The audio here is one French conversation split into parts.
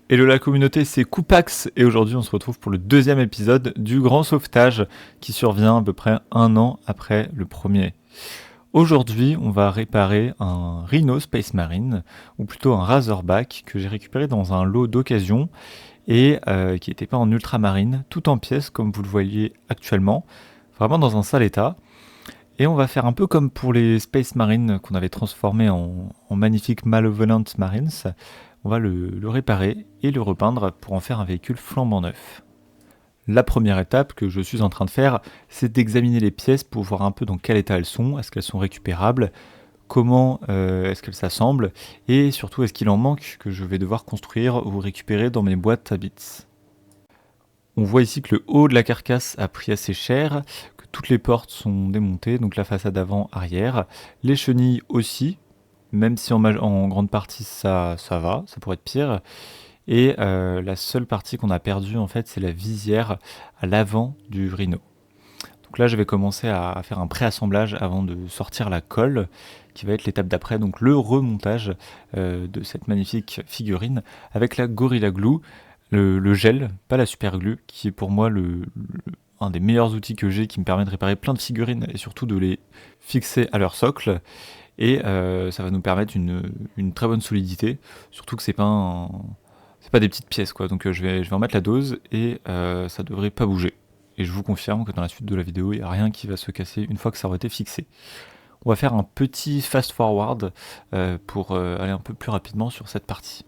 Hello la communauté, c'est Coupax et aujourd'hui on se retrouve pour le deuxième épisode du grand sauvetage qui survient à peu près un an après le premier. Aujourd'hui on va réparer un Rhino Space Marine, ou plutôt un Razorback que j'ai récupéré dans un lot d'occasion et qui n'était pas en ultramarine, tout en pièces comme vous le voyez actuellement, vraiment dans un sale état. Et on va faire un peu comme pour les Space Marines qu'on avait transformés en magnifiques Malevolent Marines. On va le réparer et le repeindre pour en faire un véhicule flambant neuf. La première étape que je suis en train de faire, c'est d'examiner les pièces pour voir un peu dans quel état elles sont, est-ce qu'elles sont récupérables, comment est-ce qu'elles s'assemblent, et surtout est-ce qu'il en manque que je vais devoir construire ou récupérer dans mes boîtes à bits. On voit ici que le haut de la carcasse a pris assez cher, que toutes les portes sont démontées, donc la façade avant, arrière, les chenilles aussi, même si en grande partie ça va, ça pourrait être pire. Et la seule partie qu'on a perdue en fait, c'est la visière à l'avant du Rhino. Donc là, je vais commencer à faire un préassemblage avant de sortir la colle, qui va être l'étape d'après, donc le remontage de cette magnifique figurine avec la Gorilla Glue, le gel, pas la super glue, qui est pour moi un des meilleurs outils que j'ai, qui me permet de réparer plein de figurines et surtout de les fixer à leur socle. Et ça va nous permettre une très bonne solidité, surtout que c'est pas des petites pièces quoi, donc je vais en mettre la dose et ça devrait pas bouger. Et je vous confirme que dans la suite de la vidéo, il n'y a rien qui va se casser une fois que ça aura été fixé. On va faire un petit fast forward pour aller un peu plus rapidement sur cette partie.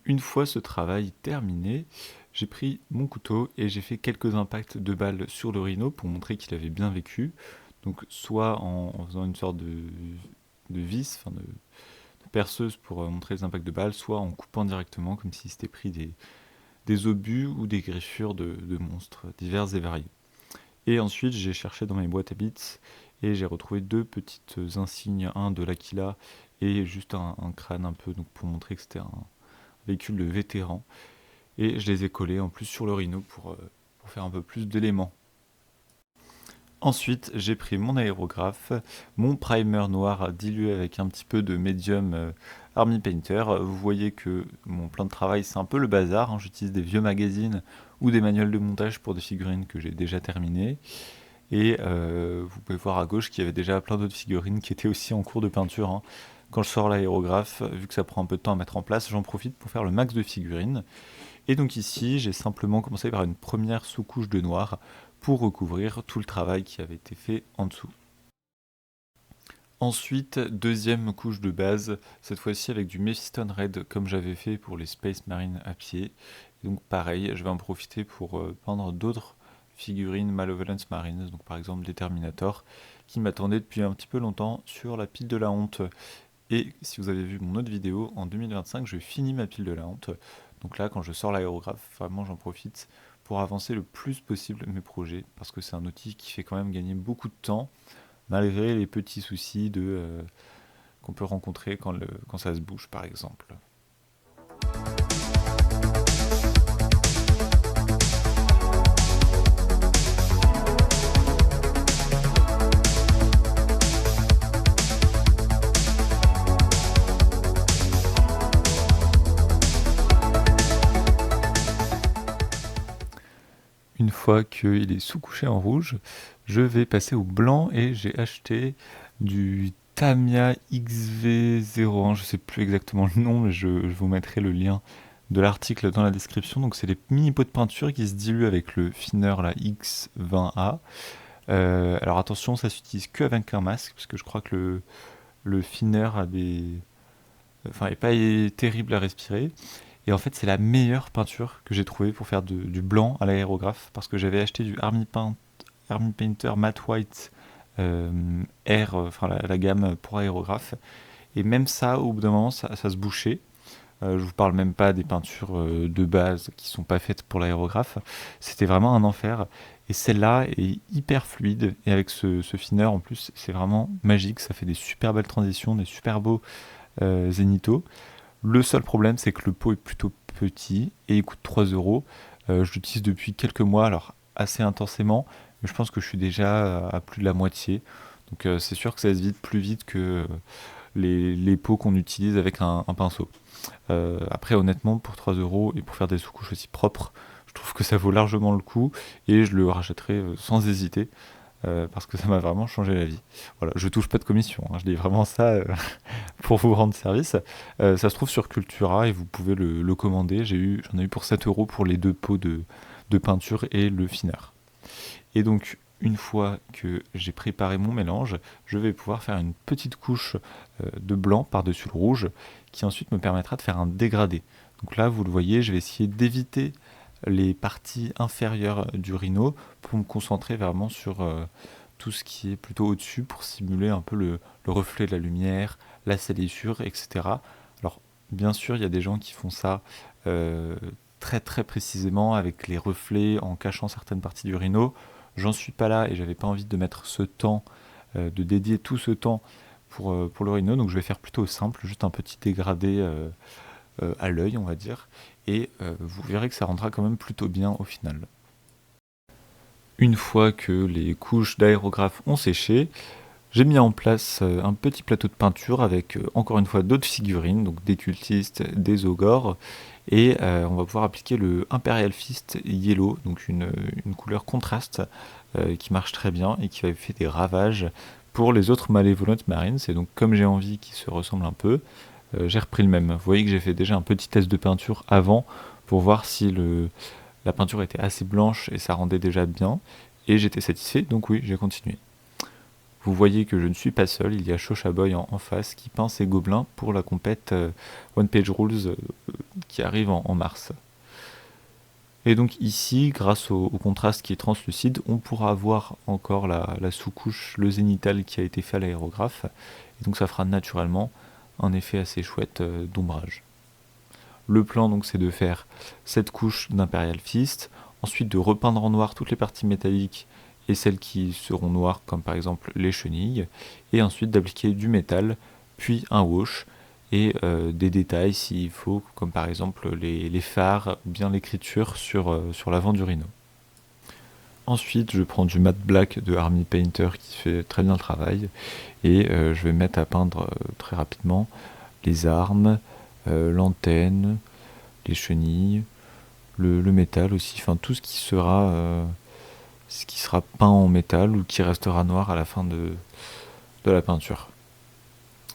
Une fois ce travail terminé, j'ai pris mon couteau et j'ai fait quelques impacts de balles sur le Rhino pour montrer qu'il avait bien vécu. Donc soit en faisant une sorte de vis, enfin de perceuse pour montrer les impacts de balles, soit en coupant directement comme s'il s'était pris des obus ou des griffures de monstres divers et variés. Et ensuite j'ai cherché dans mes boîtes à bits et j'ai retrouvé deux petites insignes, un de l'Aquila et juste un crâne un peu, donc pour montrer que c'était un véhicule de vétéran. Et je les ai collés en plus sur le Rhino pour faire un peu plus d'éléments. Ensuite, j'ai pris mon aérographe, mon primer noir dilué avec un petit peu de medium Army Painter. Vous voyez que mon plan de travail, c'est un peu le bazar, hein. J'utilise des vieux magazines ou des manuels de montage pour des figurines que j'ai déjà terminées. Et vous pouvez voir à gauche qu'il y avait déjà plein d'autres figurines qui étaient aussi en cours de peinture, hein. Quand je sors l'aérographe, vu que ça prend un peu de temps à mettre en place, j'en profite pour faire le max de figurines. Et donc ici, j'ai simplement commencé par une première sous-couche de noir pour recouvrir tout le travail qui avait été fait en dessous. Ensuite, deuxième couche de base, cette fois-ci avec du Mephiston Red comme j'avais fait pour les Space Marines à pied. Et donc pareil, je vais en profiter pour peindre d'autres figurines Malevolent Marines, donc par exemple des Terminator, qui m'attendaient depuis un petit peu longtemps sur la pile de la honte. Et si vous avez vu mon autre vidéo, en 2025, je finis ma pile de la honte. Donc là, quand je sors l'aérographe, vraiment j'en profite pour avancer le plus possible mes projets, parce que c'est un outil qui fait quand même gagner beaucoup de temps, malgré les petits soucis qu'on peut rencontrer quand ça se bouge, par exemple. Une fois qu'il est sous-couché en rouge, je vais passer au blanc et j'ai acheté du Tamiya XV01, je sais plus exactement le nom, mais je vous mettrai le lien de l'article dans la description. Donc c'est les mini pots de peinture qui se diluent avec le thinner la X20A. Alors attention, ça s'utilise que avec un masque, parce que je crois que le thinner est pas terrible à respirer. Et en fait, c'est la meilleure peinture que j'ai trouvée pour faire du blanc à l'aérographe, parce que j'avais acheté du Army Painter Matte White Air, la gamme pour aérographe. Et même ça, au bout d'un moment, ça se bouchait. Je vous parle même pas des peintures de base qui sont pas faites pour l'aérographe. C'était vraiment un enfer. Et celle-là est hyper fluide. Et avec ce thinner, en plus, c'est vraiment magique. Ça fait des super belles transitions, des super beaux zénithaux. Le seul problème, c'est que le pot est plutôt petit et il coûte 3 euros. Je l'utilise depuis quelques mois, alors assez intensément, mais je pense que je suis déjà à plus de la moitié. Donc c'est sûr que ça se vide plus vite que les pots qu'on utilise avec un pinceau. Après, honnêtement, pour 3 euros et pour faire des sous-couches aussi propres, je trouve que ça vaut largement le coup et je le rachèterai sans hésiter. Parce que ça m'a vraiment changé la vie. Voilà, je touche pas de commission, hein, je dis vraiment ça pour vous rendre service. Ça se trouve sur Cultura et vous pouvez le commander. J'en ai eu pour 7 euros pour les 2 pots de peinture et le thinner. Et donc, une fois que j'ai préparé mon mélange, je vais pouvoir faire une petite couche de blanc par-dessus le rouge qui ensuite me permettra de faire un dégradé. Donc là, vous le voyez, je vais essayer d'éviter les parties inférieures du rhino pour me concentrer vraiment sur tout ce qui est plutôt au-dessus pour simuler un peu le reflet de la lumière, la salissure, etc. Alors, bien sûr, il y a des gens qui font ça très très précisément avec les reflets en cachant certaines parties du rhino. J'en suis pas là et j'avais pas envie de mettre ce temps, de dédier tout ce temps pour le rhino, donc je vais faire plutôt simple, juste un petit dégradé à l'œil, on va dire, et vous verrez que ça rendra quand même plutôt bien au final. Une fois que les couches d'aérographe ont séché, j'ai mis en place un petit plateau de peinture avec encore une fois d'autres figurines, donc des cultistes, des ogres, et on va pouvoir appliquer le Imperial Fist Yellow, donc une couleur contraste qui marche très bien et qui va faire des ravages pour les autres Malevolent Marines. Et donc comme j'ai envie qu'ils se ressemblent un peu, j'ai repris le même. Vous voyez que j'ai fait déjà un petit test de peinture avant pour voir si la peinture était assez blanche et ça rendait déjà bien. Et j'étais satisfait, donc oui, j'ai continué. Vous voyez que je ne suis pas seul, il y a Shoshaboy en face qui peint ses gobelins pour la compète One Page Rules qui arrive en mars. Et donc ici, grâce au contraste qui est translucide, on pourra voir encore la sous-couche, le zénithal qui a été fait à l'aérographe. Et donc ça fera naturellement un effet assez chouette d'ombrage. Le plan donc c'est de faire cette couche d'Imperial Fist, ensuite de repeindre en noir toutes les parties métalliques et celles qui seront noires comme par exemple les chenilles, et ensuite d'appliquer du métal, puis un wash, et des détails s'il faut, comme par exemple les phares ou bien l'écriture sur l'avant du rhino. Ensuite, je prends du matte black de Army Painter qui fait très bien le travail, et je vais mettre à peindre très rapidement les armes, l'antenne, les chenilles, le métal aussi, enfin tout ce qui sera peint en métal ou qui restera noir à la fin de la peinture.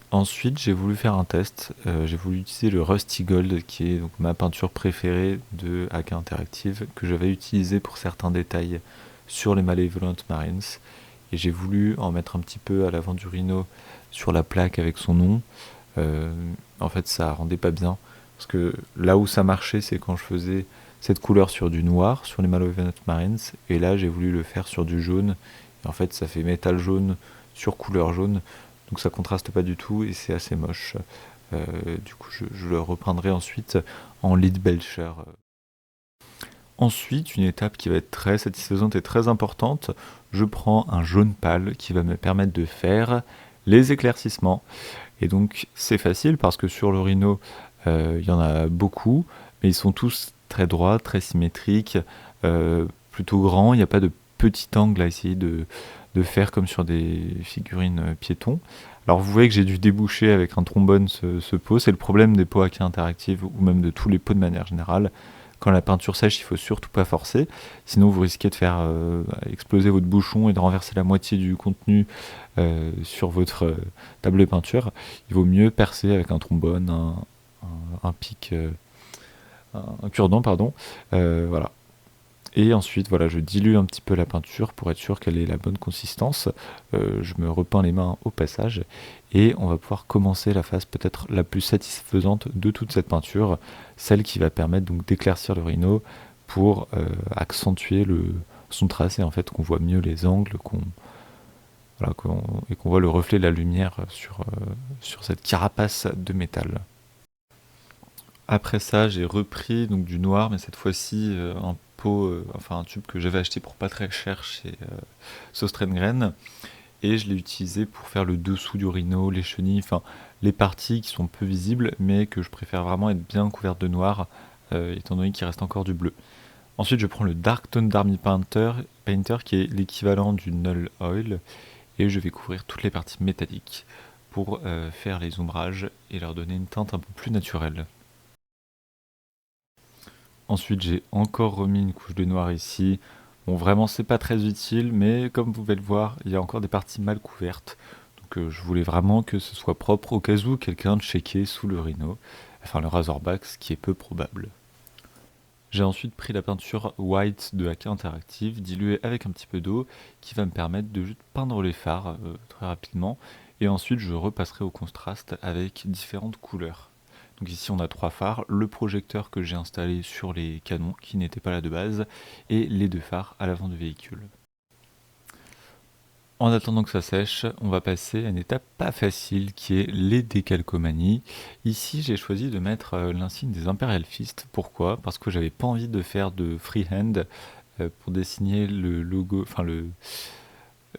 Ensuite, j'ai voulu faire un test. J'ai voulu utiliser le Rusty Gold, qui est donc ma peinture préférée de AK Interactive, que j'avais utilisé pour certains détails sur les Malevolent Marines. Et j'ai voulu en mettre un petit peu à l'avant du rhino sur la plaque avec son nom. En fait, ça rendait pas bien. Parce que là où ça marchait, c'est quand je faisais cette couleur sur du noir, sur les Malevolent Marines. Et là, j'ai voulu le faire sur du jaune. Et en fait, ça fait métal jaune sur couleur jaune. Donc ça contraste pas du tout et c'est assez moche. Du coup, je le repeindrai ensuite en lead belcher. Ensuite, une étape qui va être très satisfaisante et très importante, je prends un jaune pâle qui va me permettre de faire les éclaircissements. Et donc c'est facile parce que sur le rhino, il y en a beaucoup, mais ils sont tous très droits, très symétriques, plutôt grands. Il n'y a pas de petit angle à essayer de faire comme sur des figurines piétons. Alors vous voyez que j'ai dû déboucher avec un trombone ce pot. C'est le problème des pots AK interactives ou même de tous les pots de manière générale. Quand la peinture sèche, il faut surtout pas forcer, sinon vous risquez de faire exploser votre bouchon et de renverser la moitié du contenu sur votre table de peinture. Il vaut mieux percer avec un trombone, un pic un cure-dent, pardon. Voilà. Et ensuite, voilà, je dilue un petit peu la peinture pour être sûr qu'elle ait la bonne consistance. Je me repeins les mains au passage et on va pouvoir commencer la phase peut-être la plus satisfaisante de toute cette peinture, celle qui va permettre donc d'éclaircir le rhino pour accentuer son tracé, en fait, qu'on voit mieux les angles, voilà, et qu'on voit le reflet de la lumière sur cette carapace de métal. Après ça, j'ai repris donc du noir, mais cette fois-ci un pot, enfin un tube que j'avais acheté pour pas très cher chez Sostrengren, et je l'ai utilisé pour faire le dessous du rhino, les chenilles, enfin les parties qui sont peu visibles, mais que je préfère vraiment être bien couvertes de noir, étant donné qu'il reste encore du bleu. Ensuite, je prends le Dark Tone Darmy Painter qui est l'équivalent du Null Oil, et je vais couvrir toutes les parties métalliques pour faire les ombrages et leur donner une teinte un peu plus naturelle. Ensuite, j'ai encore remis une couche de noir ici. Bon, vraiment, c'est pas très utile, mais comme vous pouvez le voir, il y a encore des parties mal couvertes. Donc, je voulais vraiment que ce soit propre au cas où quelqu'un checkait sous le rhino, enfin le Razorback, ce qui est peu probable. J'ai ensuite pris la peinture white de AK Interactive, diluée avec un petit peu d'eau, qui va me permettre de juste peindre les phares très rapidement. Et ensuite, je repasserai au contraste avec différentes couleurs. Donc ici, on a 3 phares, le projecteur que j'ai installé sur les canons, qui n'était pas là de base, et les 2 phares à l'avant du véhicule. En attendant que ça sèche, on va passer à une étape pas facile qui est les décalcomanies. Ici, j'ai choisi de mettre l'insigne des Imperial Fist. Pourquoi? Parce que j'avais pas envie de faire de freehand pour dessiner le logo, enfin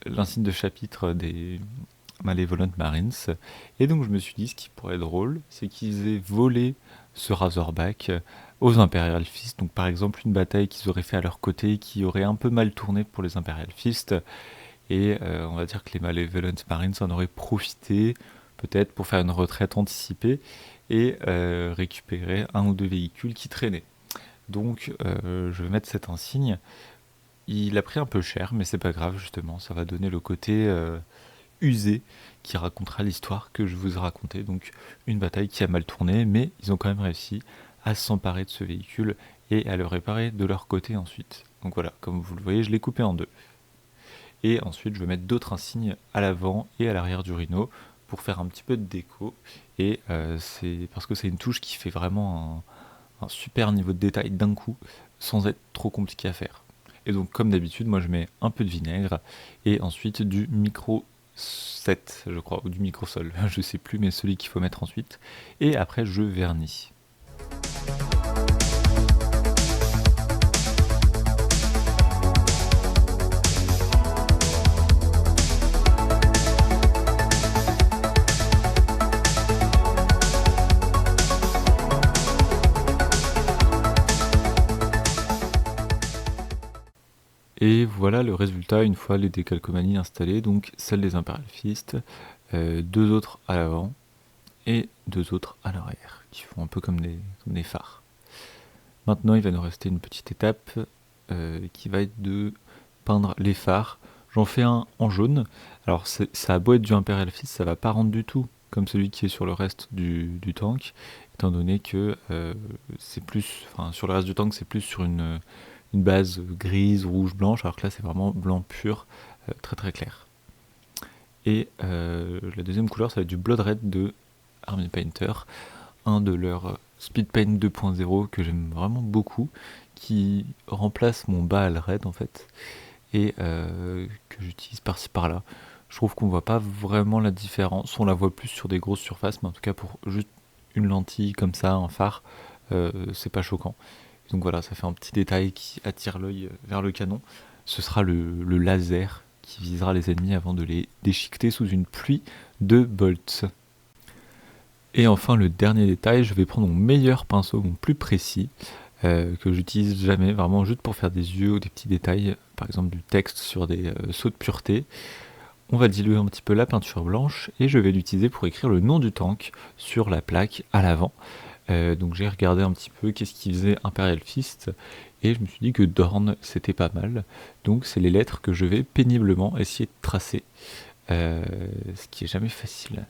l'insigne de chapitre des Malevolent Marines. Et donc je me suis dit, ce qui pourrait être drôle, c'est qu'ils aient volé ce Razorback aux Imperial Fist. Donc par exemple une bataille qu'ils auraient fait à leur côté qui aurait un peu mal tourné pour les Imperial Fist. Et on va dire que les Malevolent Marines en auraient profité, peut-être pour faire une retraite anticipée et récupérer un ou deux véhicules qui traînaient. Donc je vais mettre cet insigne. Il a pris un peu cher, mais c'est pas grave, justement, ça va donner le côté usé qui racontera l'histoire que je vous ai racontée. Donc une bataille qui a mal tourné, mais ils ont quand même réussi à s'emparer de ce véhicule et à le réparer de leur côté ensuite. Donc voilà, comme vous le voyez, je l'ai coupé en deux. Et ensuite, je vais mettre d'autres insignes à l'avant et à l'arrière du rhino pour faire un petit peu de déco. Et c'est parce que c'est une touche qui fait vraiment un super niveau de détail d'un coup, sans être trop compliqué à faire. Et donc, comme d'habitude, moi je mets un peu de vinaigre et ensuite du micro 7, je crois, ou du microsol, je sais plus, mais celui qu'il faut mettre ensuite. Et après, je vernis. Et voilà le résultat une fois les décalcomanies installées, donc celle des Imperial Fist, deux autres à l'avant et deux autres à l'arrière, qui font un peu comme des phares. Maintenant il va nous rester une petite étape qui va être de peindre les phares. J'en fais un en jaune, alors ça a beau être du Imperial Fist, ça va pas rendre du tout comme celui qui est sur le reste du tank, étant donné que c'est plus, enfin sur le reste du tank c'est plus sur une base grise, rouge, blanche, alors que là c'est vraiment blanc pur, très très clair. Et la deuxième couleur ça va être du Blood Red de Army Painter, un de leurs Speed Paint 2.0 que j'aime vraiment beaucoup, qui remplace mon Baal Red en fait, et que j'utilise par-ci par-là. Je trouve qu'on voit pas vraiment la différence, on la voit plus sur des grosses surfaces, mais en tout cas pour juste une lentille comme ça, un phare, c'est pas choquant. Donc voilà, ça fait un petit détail qui attire l'œil vers le canon. Ce sera le laser qui visera les ennemis avant de les déchiqueter sous une pluie de bolts. Et enfin le dernier détail, je vais prendre mon meilleur pinceau, mon plus précis, que j'utilise jamais, vraiment juste pour faire des yeux ou des petits détails, par exemple du texte sur des sauts de pureté. On va diluer un petit peu la peinture blanche et je vais l'utiliser pour écrire le nom du tank sur la plaque à l'avant. Donc j'ai regardé un petit peu qu'est-ce qu'il faisait Imperial Fist et je me suis dit que Dorn c'était pas mal. Donc c'est les lettres que je vais péniblement essayer de tracer, ce qui est jamais facile.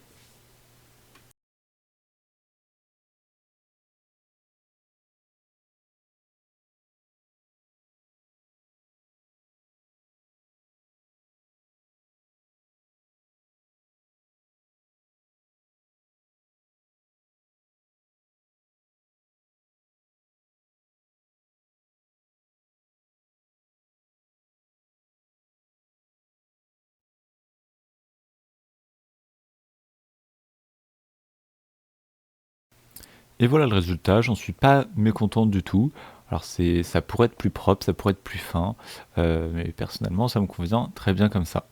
Et voilà le résultat, j'en suis pas mécontent du tout. Alors ça pourrait être plus propre, ça pourrait être plus fin, mais personnellement ça me convient très bien comme ça.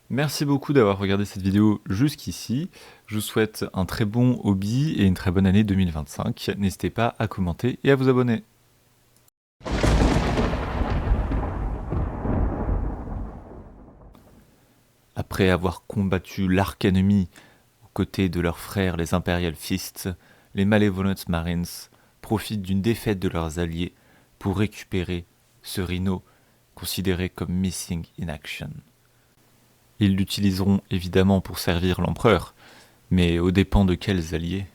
Merci beaucoup d'avoir regardé cette vidéo jusqu'ici. Je vous souhaite un très bon hobby et une très bonne année 2025. N'hésitez pas à commenter et à vous abonner. Après avoir combattu l'arc ennemi aux côtés de leurs frères les Imperial Fists, les Malevolent Marines profitent d'une défaite de leurs alliés pour récupérer ce rhino considéré comme missing in action. Ils l'utiliseront évidemment pour servir l'empereur, mais aux dépens de quels alliés ?